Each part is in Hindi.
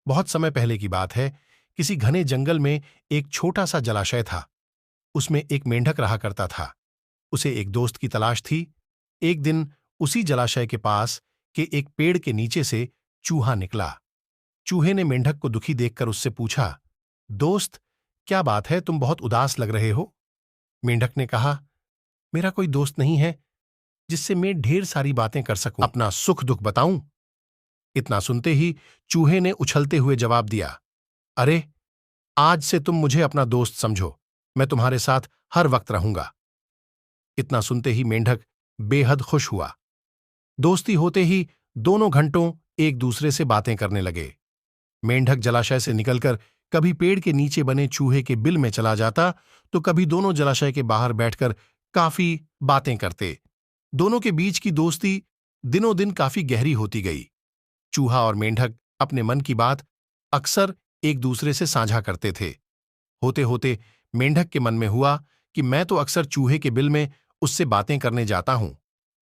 बहुत समय पहले की बात है। किसी घने जंगल में एक छोटा सा जलाशय था। उसमें एक मेंढक रहा करता था। उसे एक दोस्त की तलाश थी। एक दिन उसी जलाशय के पास के एक पेड़ के नीचे से चूहा निकला। चूहे ने मेंढक को दुखी देखकर उससे पूछा, दोस्त, क्या बात है, तुम बहुत उदास लग रहे हो? मेंढक ने कहा, मेरा कोई दोस्त नहीं है जिससे मैं ढेर सारी बातें कर सकूं, अपना सुख दुख बताऊं। इतना सुनते ही चूहे ने उछलते हुए जवाब दिया, अरे, आज से तुम मुझे अपना दोस्त समझो। मैं तुम्हारे साथ हर वक्त रहूंगा। इतना सुनते ही मेंढक बेहद खुश हुआ। दोस्ती होते ही दोनों घंटों एक दूसरे से बातें करने लगे। मेंढक जलाशय से निकलकर कभी पेड़ के नीचे बने चूहे के बिल में चला जाता, तो कभी दोनों जलाशय के बाहर बैठकर काफी बातें करते। दोनों के बीच की दोस्ती दिनों दिन काफी गहरी होती गई। चूहा और मेंढक अपने मन की बात अक्सर एक दूसरे से साझा करते थे। होते होते मेंढक के मन में हुआ कि मैं तो अक्सर चूहे के बिल में उससे बातें करने जाता हूं,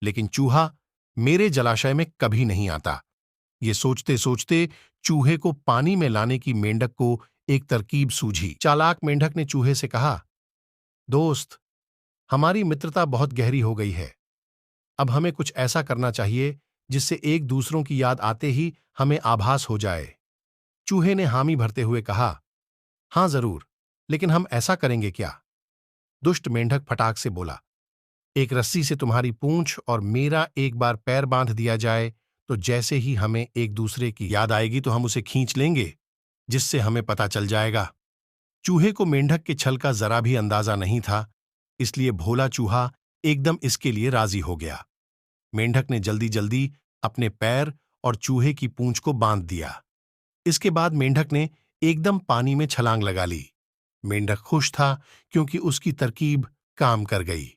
लेकिन चूहा मेरे जलाशय में कभी नहीं आता। ये सोचते सोचते चूहे को पानी में लाने की मेंढक को एक तरकीब सूझी। चालाक मेंढक ने चूहे से कहा, दोस्त, हमारी मित्रता बहुत गहरी हो गई है। अब हमें कुछ ऐसा करना चाहिए जिससे एक दूसरों की याद आते ही हमें आभास हो जाए। चूहे ने हामी भरते हुए कहा, हां जरूर, लेकिन हम ऐसा करेंगे क्या? दुष्ट मेंढक फटाक से बोला, एक रस्सी से तुम्हारी पूंछ और मेरा एक बार पैर बांध दिया जाए, तो जैसे ही हमें एक दूसरे की याद आएगी तो हम उसे खींच लेंगे, जिससे हमें पता चल जाएगा। चूहे को मेंढक के छल का जरा भी अंदाजा नहीं था, इसलिए भोला चूहा एकदम इसके लिए राजी हो गया। मेंढक ने जल्दी जल्दी अपने पैर और चूहे की पूंछ को बांध दिया। इसके बाद मेंढक ने एकदम पानी में छलांग लगा ली। मेंढक खुश था क्योंकि उसकी तरकीब काम कर गई।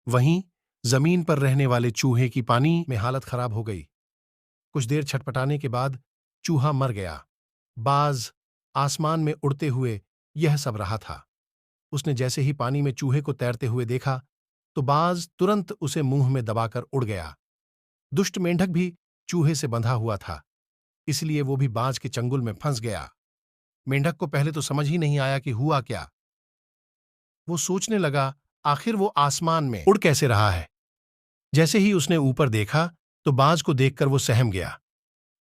वहीं जमीन पर रहने वाले चूहे की पानी में हालत खराब हो गई। कुछ देर छटपटाने के बाद चूहा मर गया। बाज आसमान में उड़ते हुए यह सब रहा था। उसने जैसे ही पानी में चूहे को तैरते हुए देखा, तो बाज तुरंत उसे मुंह में दबाकर उड़ गया। दुष्ट मेंढक भी चूहे से बंधा हुआ था, इसलिए वो भी बाज के चंगुल में फंस गया। मेंढक को पहले तो समझ ही नहीं आया कि हुआ क्या। वो सोचने लगा, आखिर वो आसमान में उड़ कैसे रहा है। जैसे ही उसने ऊपर देखा, तो बाज को देखकर वो सहम गया।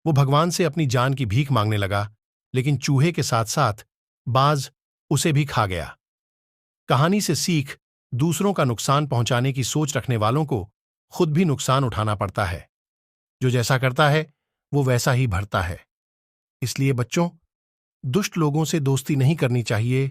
वो भगवान से अपनी जान की भीख मांगने लगा, लेकिन चूहे के साथ साथ बाज उसे भी खा गया। कहानी से सीख, दूसरों का नुकसान पहुंचाने की सोच रखने वालों को खुद भी नुकसान उठाना पड़ता है। जो जैसा करता है वो वैसा ही भरता है। इसलिए बच्चों, दुष्ट लोगों से दोस्ती नहीं करनी चाहिए।